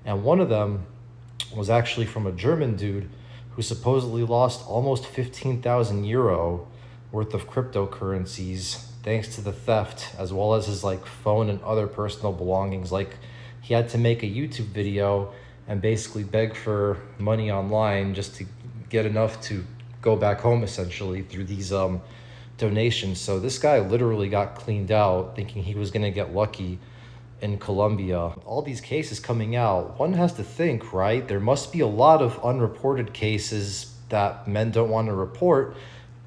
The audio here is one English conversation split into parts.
And one of them was actually from a German dude who supposedly lost almost 15,000 euro worth of cryptocurrencies thanks to the theft, as well as his like phone and other personal belongings. Like, he had to make a YouTube video and basically beg for money online just to get enough to go back home, essentially, through these donations. So this guy literally got cleaned out thinking he was going to get lucky in Colombia. All these cases coming out, one has to think, right? There must be a lot of unreported cases that men don't want to report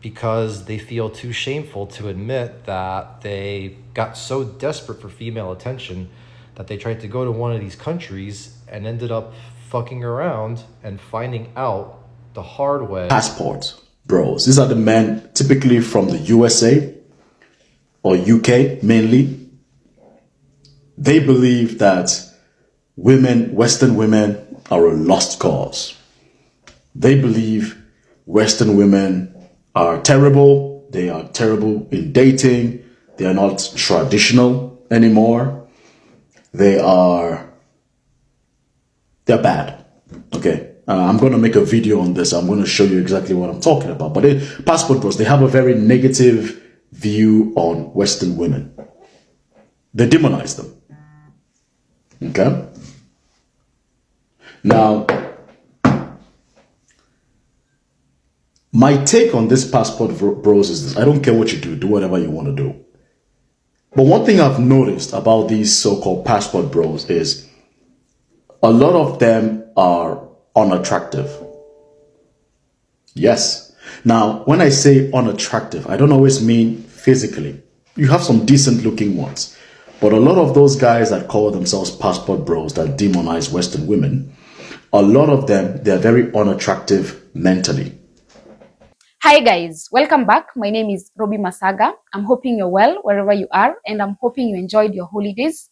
because they feel too shameful to admit that they got so desperate for female attention that they tried to go to one of these countries and ended up fucking around and finding out the hard way. Passport bros. These are the men typically from the USA or UK mainly. They believe that women, Western women, are a lost cause. They believe Western women are terrible. They are terrible in dating. They are not traditional anymore. They're bad. Okay. I'm going to make a video on this. I'm going to show you exactly what I'm talking about. But passport bros, they have a very negative view on Western women. They demonize them. Okay. Now, my take on this passport bros is this. I don't care what you do. Do whatever you want to do. But one thing I've noticed about these so-called passport bros is a lot of them are unattractive. Yes. Now, when I say unattractive, I don't always mean physically. You have some decent looking ones. But a lot of those guys that call themselves passport bros that demonize Western women, a lot of them, they're very unattractive mentally. Hi guys, welcome back. My name is Robi Masaga. I'm hoping you're well wherever you are, and I'm hoping you enjoyed your holidays.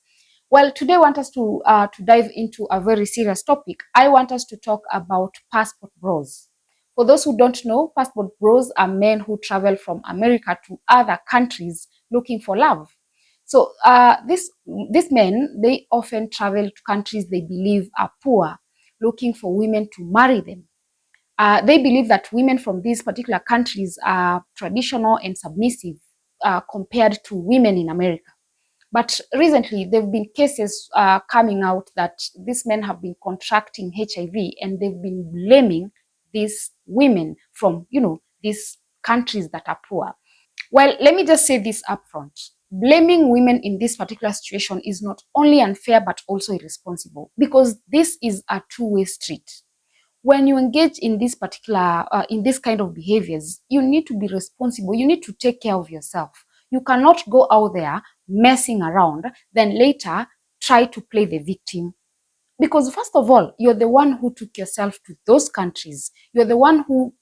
Well, today I want us to dive into a very serious topic. I want us to talk about passport bros. For those who don't know, passport bros are men who travel from America to other countries looking for love. So these men, they often travel to countries they believe are poor, looking for women to marry them. They believe that women from these particular countries are traditional and submissive compared to women in America. But recently, there have been cases coming out that these men have been contracting HIV, and they've been blaming these women from, these countries that are poor. Well, let me just say this upfront. Blaming women in this particular situation is not only unfair, but also irresponsible, because this is a two-way street. When you engage in this particular, in this kind of behaviors, you need to be responsible. You need to take care of yourself. You cannot go out there messing around, then later try to play the victim. Because first of all, you're the one who took yourself to those countries. You're the one who,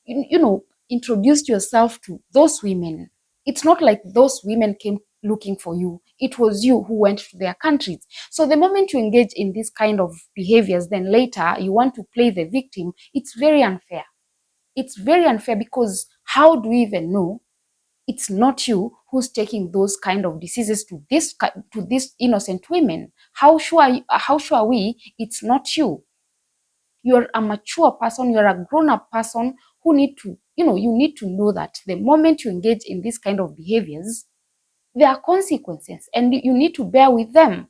introduced yourself to those women. It's not like those women came looking for you. It was you who went to their countries. So the moment you engage in this kind of behaviors, then later you want to play the victim, it's very unfair. It's very unfair, because how do we even know it's not you who's taking those kind of diseases to these innocent women? How sure are we it's not you? You're a mature person, you're a grown-up person who need to, you need to know that the moment you engage in this kind of behaviors, there are consequences and you need to bear with them.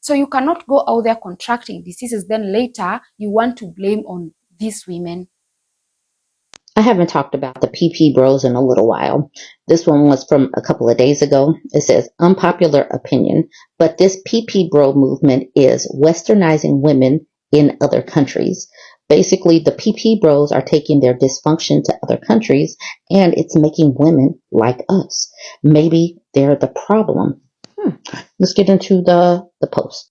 So you cannot go out there contracting diseases, then later you want to blame on these women. I haven't talked about the PP Bros in a little while. This one was from a couple of days ago. It says, unpopular opinion, but this PP Bro movement is westernizing women in other countries. Basically, the PP Bros are taking their dysfunction to other countries, and it's making women like us. Maybe they're the problem. Let's get into the post.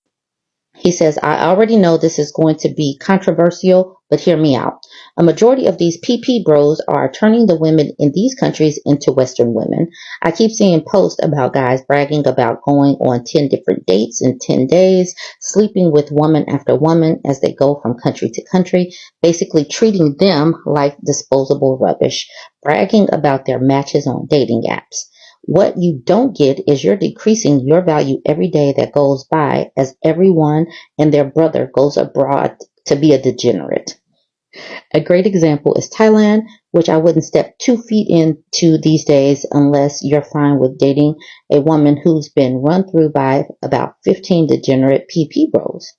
He says, I already know this is going to be controversial, but hear me out. A majority of these PP bros are turning the women in these countries into Western women. I keep seeing posts about guys bragging about going on 10 different dates in 10 days, sleeping with woman after woman as they go from country to country, basically treating them like disposable rubbish, bragging about their matches on dating apps. What you don't get is you're decreasing your value every day that goes by as everyone and their brother goes abroad to be a degenerate. A great example is Thailand, which I wouldn't step 2 feet into these days unless you're fine with dating a woman who's been run through by about 15 degenerate PP bros.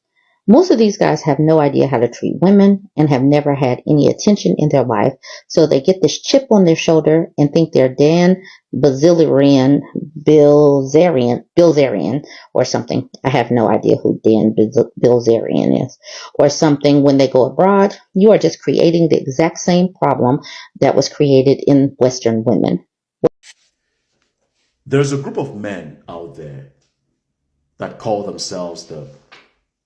Most of these guys have no idea how to treat women and have never had any attention in their life, so they get this chip on their shoulder and think they're Dan Bilzerian or something. I have no idea who Dan Bilzerian is. Or something when they go abroad. You are just creating the exact same problem that was created in Western women. There's a group of men out there that call themselves the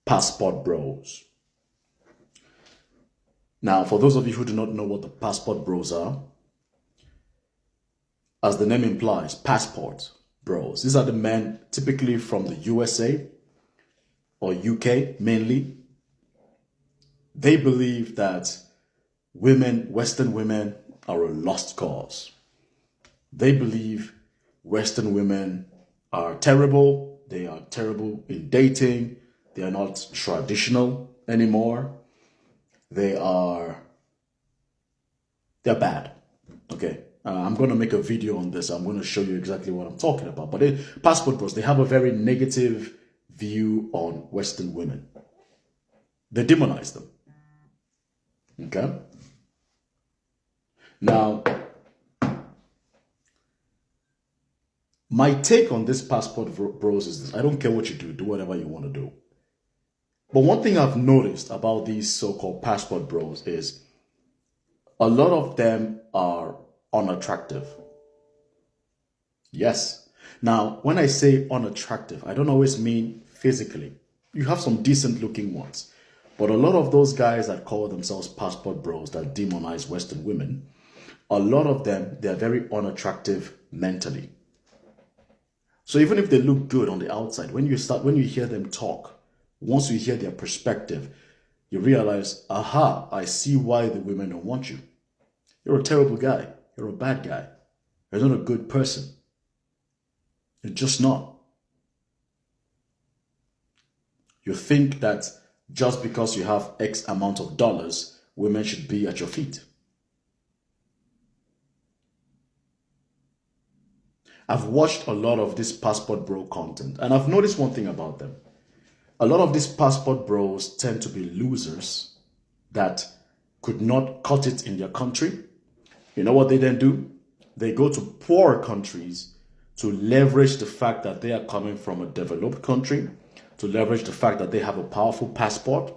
passport bros. Now, for those of you who do not know what the passport bros are, as the name implies, passport bros. These are the men typically from the USA or UK mainly. They believe that Western women, are a lost cause. They believe Western women are terrible. They are terrible in dating. They are not traditional anymore. They're bad. Okay. I'm going to make a video on this. I'm going to show you exactly what I'm talking about. But passport bros, they have a very negative view on Western women. They demonize them. Okay. Now, my take on this passport bros is this. I don't care what you do. Do whatever you want to do. But one thing I've noticed about these so-called passport bros is a lot of them are unattractive. Yes. Now, when I say unattractive, I don't always mean physically. You have some decent looking ones. But a lot of those guys that call themselves passport bros that demonize Western women, a lot of them, they're very unattractive mentally. So even if they look good on the outside, when you hear them talk, once you hear their perspective, you realize, aha, I see why the women don't want you. You're a terrible guy. You're a bad guy. You're not a good person. You're just not. You think that just because you have X amount of dollars, women should be at your feet. I've watched a lot of this passport bro content, and I've noticed one thing about them. A lot of these passport bros tend to be losers that could not cut it in their country. You know what they then do? They go to poor countries to leverage the fact that they are coming from a developed country, to leverage the fact that they have a powerful passport,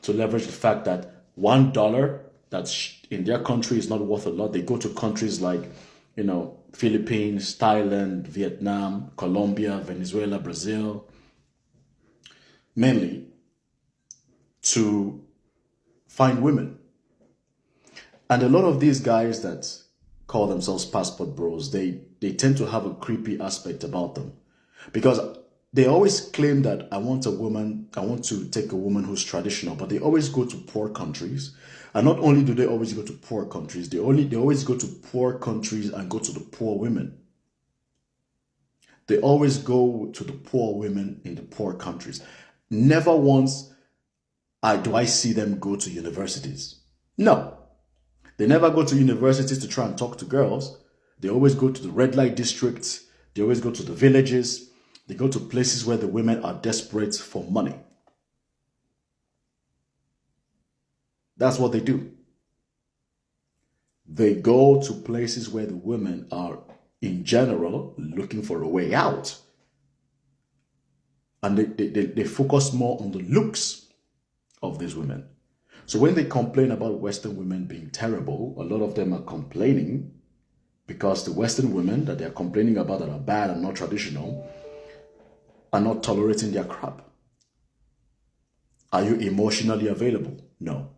to leverage the fact that $1 that's in their country is not worth a lot. They go to countries like, Philippines, Thailand, Vietnam, Colombia, Venezuela, Brazil, mainly to find women. And a lot of these guys that call themselves passport bros, they tend to have a creepy aspect about them, because they always claim that I want to take a woman who's traditional, but they always go to poor countries. And not only do they always go to poor countries, they always go to poor countries and go to the poor women. They always go to the poor women in the poor countries. Never once do I see them go to universities. No. They never go to universities to try and talk to girls. They always go to the red light districts. They always go to the villages. They go to places where the women are desperate for money. That's what they do. They go to places where the women are, in general, looking for a way out. And they focus more on the looks of these women. So when they complain about Western women being terrible, a lot of them are complaining because the Western women that they're complaining about that are bad and not traditional are not tolerating their crap. Are you emotionally available? No.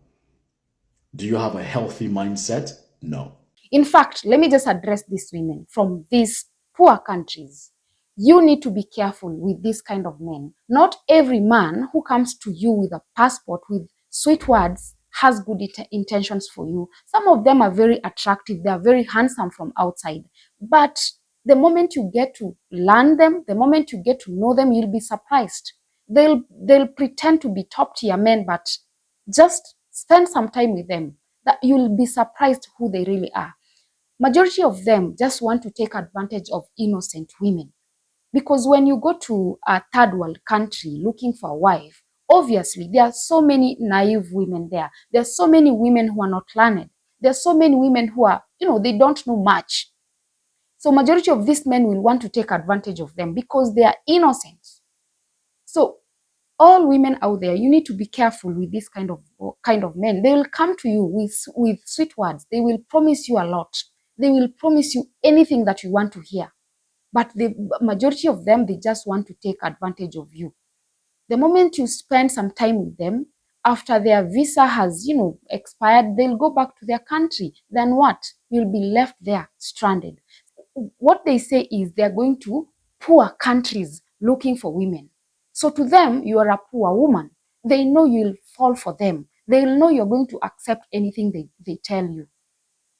Do you have a healthy mindset? No. In fact, let me just address these women from these poor countries. You need to be careful with this kind of men. Not every man who comes to you with a passport, with sweet words, has good intentions for you. Some of them are very attractive. They are very handsome from outside. But The moment you get to learn them, the moment you get to know them, you'll be surprised. They'll pretend to be top tier men, but just spend some time with them. That you'll be surprised who they really are. Majority of them just want to take advantage of innocent women. Because when you go to a third world country looking for a wife, obviously there are so many naive women there. There are so many women who are not learned. There are so many women who are, they don't know much. So majority of these men will want to take advantage of them because they are innocent. So all women out there, you need to be careful with this kind of men. They will come to you with sweet words. They will promise you a lot. They will promise you anything that you want to hear. But the majority of them, they just want to take advantage of you. The moment you spend some time with them, after their visa has, expired, they'll go back to their country. Then what? You'll be left there stranded. What they say is they're going to poor countries looking for women. So to them, you are a poor woman. They know you'll fall for them. They'll know you're going to accept anything they tell you.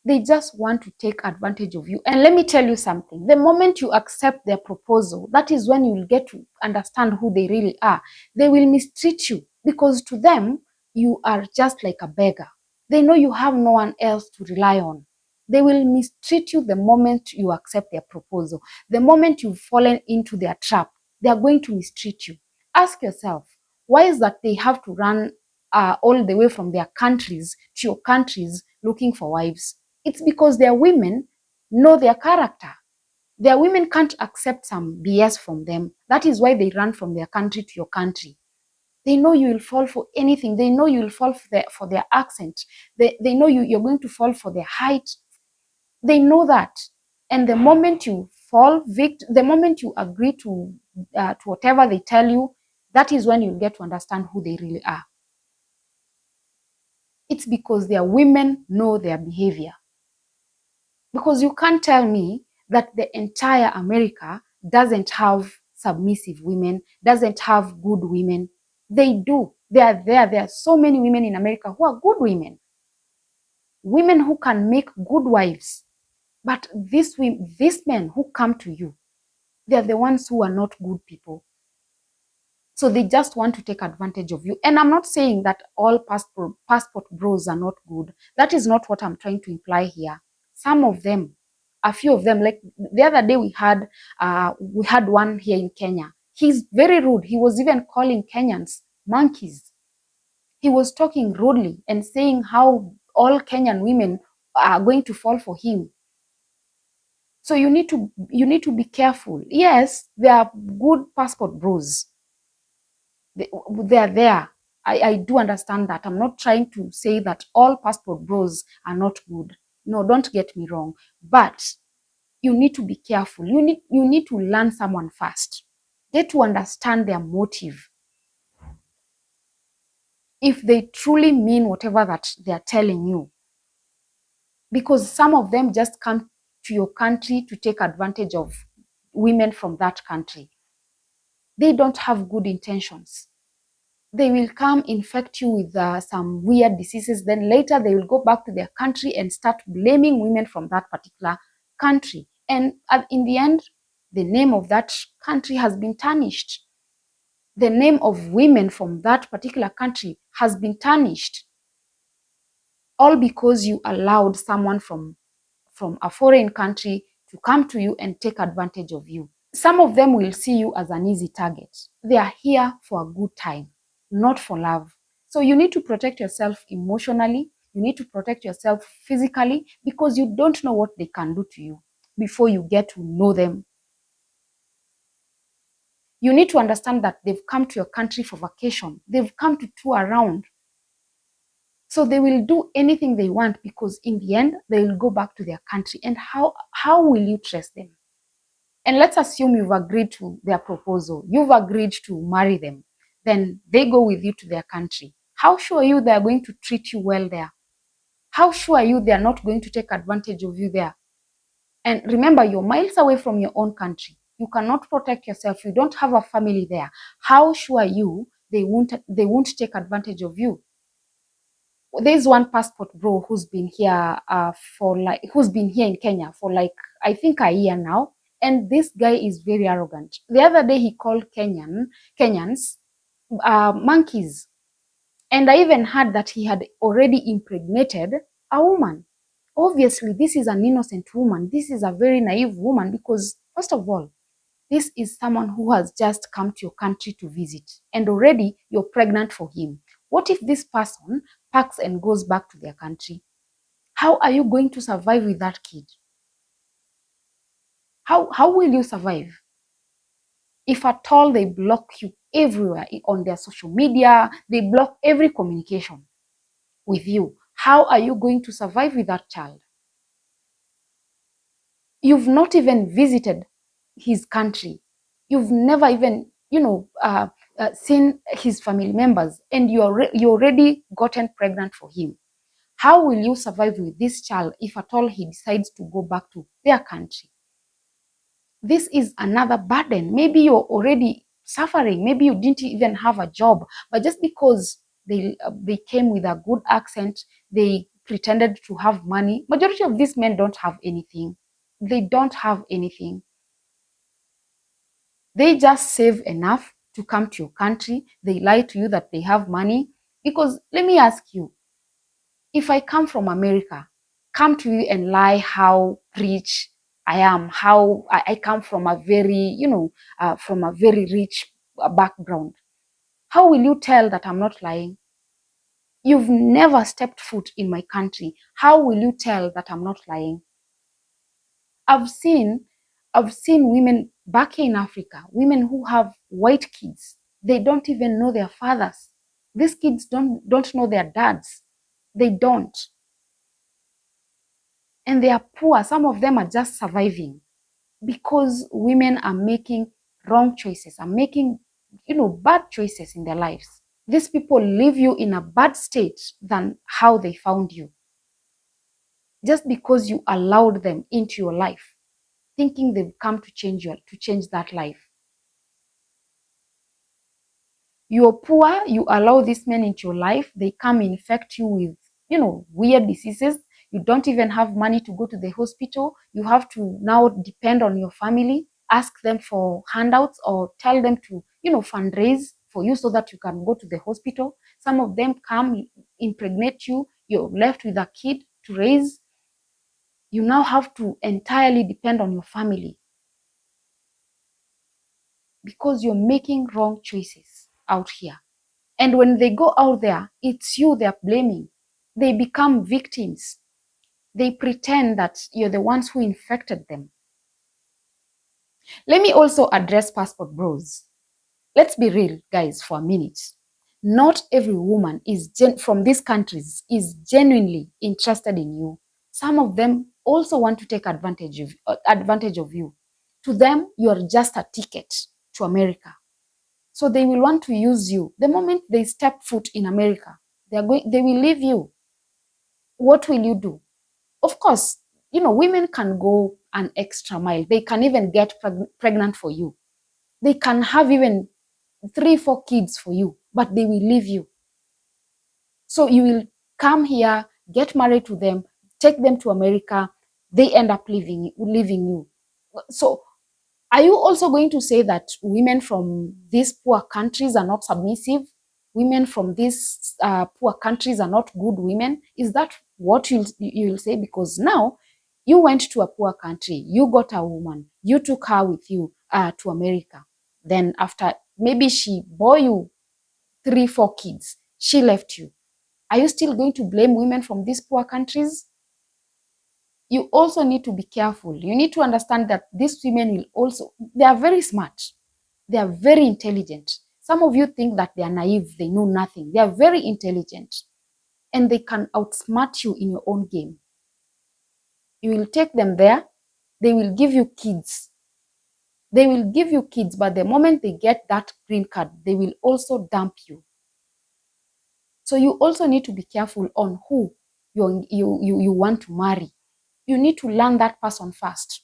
They just want to take advantage of you. And let me tell you something. The moment you accept their proposal, that is when you'll get to understand who they really are. They will mistreat you because to them, you are just like a beggar. They know you have no one else to rely on. They will mistreat you the moment you accept their proposal. The moment you've fallen into their trap, they are going to mistreat you. Ask yourself, why is that they have to run all the way from their countries to your countries looking for wives? It's because their women know their character. Their women can't accept some BS from them. That is why they run from their country to your country. They know you will fall for anything. They know you will fall for their accent. They know you're going to fall for their height. They know that. And the moment you fall victim, the moment you agree to whatever they tell you, that is when you get to understand who they really are. It's because their women know their behavior. Because you can't tell me that the entire America doesn't have submissive women, doesn't have good women. They do. They are there. There are so many women in America who are good women. Women who can make good wives. But these men who come to you, they are the ones who are not good people. So they just want to take advantage of you. And I'm not saying that all passport bros are not good. That is not what I'm trying to imply here. Some of them, a few of them, like the other day we had one here in Kenya. He's very rude. He was even calling Kenyans monkeys. He was talking rudely and saying how all Kenyan women are going to fall for him. So you need to be careful. Yes, there are good passport bros. They are there. I do understand that. I'm not trying to say that all passport bros are not good. No, don't get me wrong. But you need to be careful. You need to learn someone first. Get to understand their motive. If they truly mean whatever that they're telling you. Because some of them just come to your country to take advantage of women from that country. They don't have good intentions. They will come infect you with some weird diseases. Then later they will go back to their country and start blaming women from that particular country. And in the end, the name of that country has been tarnished. The name of women from that particular country has been tarnished. All because you allowed someone from a foreign country to come to you and take advantage of you. Some of them will see you as an easy target. They are here for a good time, not for love. So you need to protect yourself emotionally. You need to protect yourself physically because you don't know what they can do to you before you get to know them. You need to understand that they've come to your country for vacation. They've come to tour around. So they will do anything they want because in the end, they will go back to their country. And how will you trust them? And let's assume you've agreed to their proposal. You've agreed to marry them. Then they go with you to their country. How sure are you they're going to treat you well there? How sure are you they're not going to take advantage of you there? And remember, you're miles away from your own country. You cannot protect yourself. You don't have a family there. How sure are you they won't take advantage of you? There's one passport bro who's been here in Kenya for like I think a year now. And this guy is very arrogant. The other day he called Kenyans monkeys. And I even heard that he had already impregnated a woman. Obviously, this is an innocent woman. This is a very naive woman because, first of all, this is someone who has just come to your country to visit, and already you're pregnant for him. What if this person packs and goes back to their country? How are you going to survive with that kid? How will you survive? If at all they block you everywhere on their social media, they block every communication with you, how are you going to survive with that child? You've not even visited his country. You've never even, seen his family members, and you already gotten pregnant for him. How will you survive with this child if at all he decides to go back to their country? This is another burden. Maybe you're already suffering. Maybe you didn't even have a job, but just because they came with a good accent, they pretended to have money. Majority of these men don't have anything. They don't have anything. They just save enough to come to your country. They lie to you that they have money. Because let me ask you, if I come from America, come to you and lie how rich I am, how I come from a very, from a very rich background, how will you tell that I'm not lying? You've never stepped foot in my country. How will you tell that I'm not lying? I've seen women back here in Africa, women who have white kids. They don't even know their fathers. These kids don't know their dads. They don't. And they are poor. Some of them are just surviving because women are making wrong choices, are making, bad choices in their lives. These people leave you in a bad state than how they found you. Just because you allowed them into your life, thinking they've come to change that life. You're poor, you allow these men into your life, they come infect you with, weird diseases. You don't even have money to go to the hospital. You have to now depend on your family, ask them for handouts or tell them to, fundraise for you so that you can go to the hospital. Some of them come, impregnate you, you're left with a kid to raise. You now have to entirely depend on your family because you're making wrong choices out here. And when they go out there, it's you they're blaming. They become victims. They pretend that you're the ones who infected them. Let me also address passport bros. Let's be real, guys, for a minute. Not every woman from these countries is genuinely interested in you. Some of them also want to take advantage of you. To them, you're just a ticket to America. So they will want to use you. The moment they step foot in America, they will leave you. What will you do? Of course, women can go an extra mile. They can even get pregnant for you. They can have even 3-4 kids for you, but they will leave you. So you will come here, get married to them, take them to America, they end up leaving you. So are you also going to say that women from these poor countries are not submissive? Women from these poor countries are not good women? Is that what you'll say? Because now you went to a poor country, you got a woman, you took her with you to America. Then after maybe she bore you 3-4 kids, she left you. Are you still going to blame women from these poor countries? You also need to be careful. You need to understand that these women they are very smart. They are very intelligent. Some of you think that they are naive, they know nothing. They are very intelligent and they can outsmart you in your own game. You will take them there, they will give you kids. They will give you kids, but the moment they get that green card, they will also dump you. So you also need to be careful on who you want to marry. You need to learn that person first.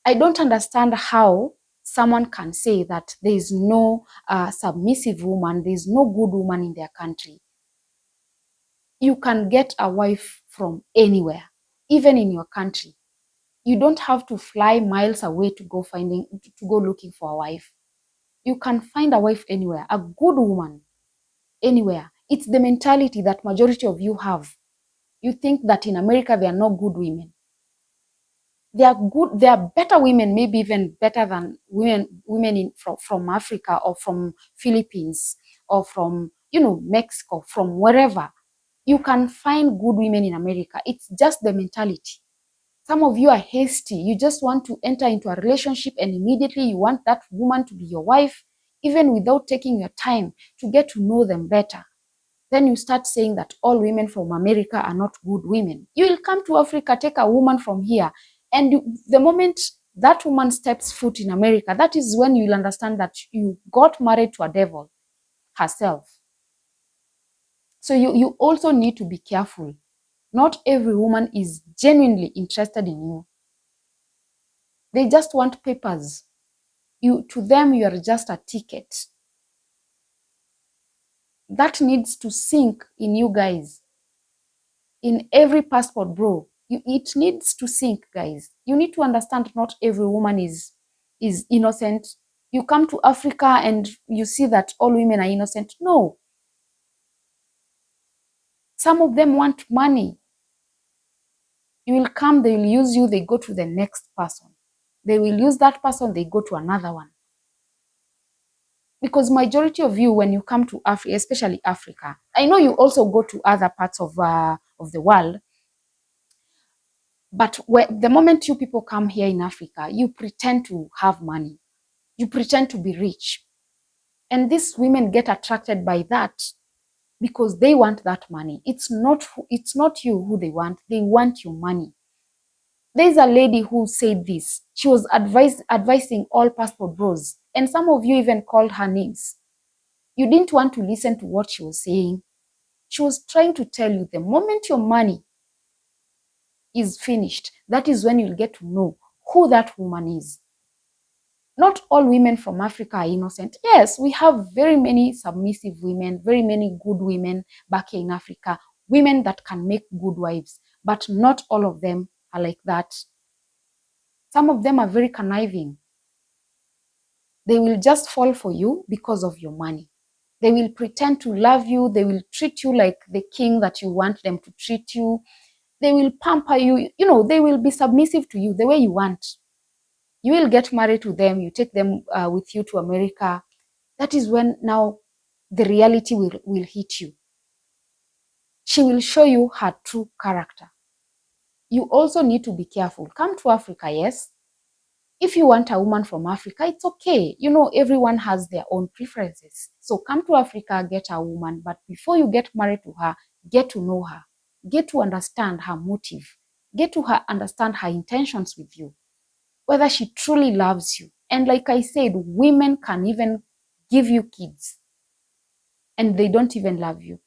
I don't understand how someone can say that there is no submissive woman, there is no good woman in their country. You can get a wife from anywhere, even in your country. You don't have to fly miles away to go looking for a wife. You can find a wife anywhere, a good woman anywhere. It's the mentality that majority of you have. You think that in America there are no good women. There are better women, maybe even better than women from Africa or from Philippines or from Mexico, from wherever. You can find good women in America. It's just the mentality. Some of you are hasty. You just want to enter into a relationship and immediately you want that woman to be your wife, even without taking your time to get to know them better. Then you start saying that all women from America are not good women. You will come to Africa, take a woman from here, and the moment that woman steps foot in America, that is when you'll understand that you got married to a devil herself. So you also need to be careful. Not every woman is genuinely interested in you. They just want papers. To them, you are just a ticket. That needs to sink in you guys. In every passport bro, it needs to sink, guys. You need to understand not every woman is innocent. You come to Africa and you see that all women are innocent. No. Some of them want money. You will come, they will use you, they go to the next person. They will use that person, they go to another one. Because majority of you, when you come to Africa, especially Africa, I know you also go to other parts of the world, but the moment you people come here in Africa, you pretend to have money. You pretend to be rich. And these women get attracted by that because they want that money. It's not you who they want your money. There's a lady who said this. She was advising all passport bros. And some of you even called her names. You didn't want to listen to what she was saying. She was trying to tell you the moment your money is finished, that is when you'll get to know who that woman is. Not all women from Africa are innocent. Yes, we have very many submissive women, very many good women back here in Africa, women that can make good wives, but not all of them are like that. Some of them are very conniving. They will just fall for you because of your money. They will pretend to love you. They will treat you like the king that you want them to treat you. They will pamper you. They will be submissive to you the way you want. You will get married to them. You take them with you to America. That is when now the reality will hit you. She will show you her true character. You also need to be careful. Come to Africa, yes. If you want a woman from Africa, it's okay. Everyone has their own preferences. So come to Africa, get a woman. But before you get married to her, get to know her. Get to understand her motive. Get to understand her intentions with you. Whether she truly loves you. And like I said, women can even give you kids. And they don't even love you.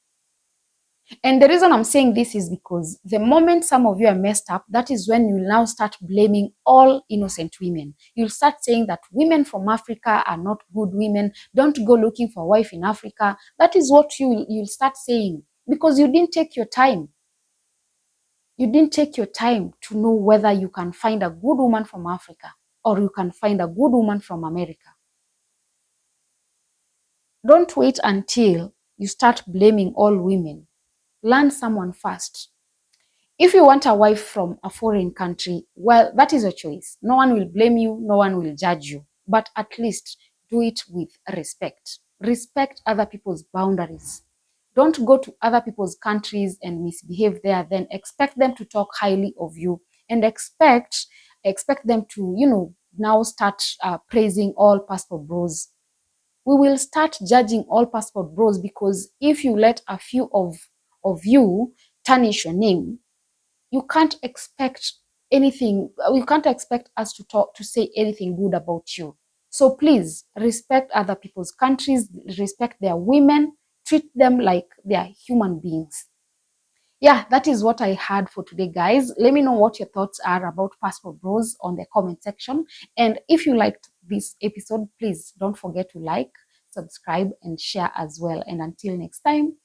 And the reason I'm saying this is because the moment some of you are messed up, that is when you now start blaming all innocent women. You'll start saying that women from Africa are not good women. Don't go looking for a wife in Africa. That is what you'll start saying because you didn't take your time. You didn't take your time to know whether you can find a good woman from Africa or you can find a good woman from America. Don't wait until you start blaming all women. Learn someone first. If you want a wife from a foreign country, well, that is a choice. No one will blame you. No one will judge you. But at least do it with respect. Respect other people's boundaries. Don't go to other people's countries and misbehave there, then expect them to talk highly of you and expect them to, now start praising all passport bros. We will start judging all passport bros because if you let a few of you tarnish your name, you can't expect anything. You can't expect us to say anything good about you. So please respect other people's countries, respect their women, treat them like they are human beings. Yeah, that is what I had for today, guys. Let me know what your thoughts are about passport bros on the comment section. And if you liked this episode, please don't forget to like, subscribe, and share as well. And until next time,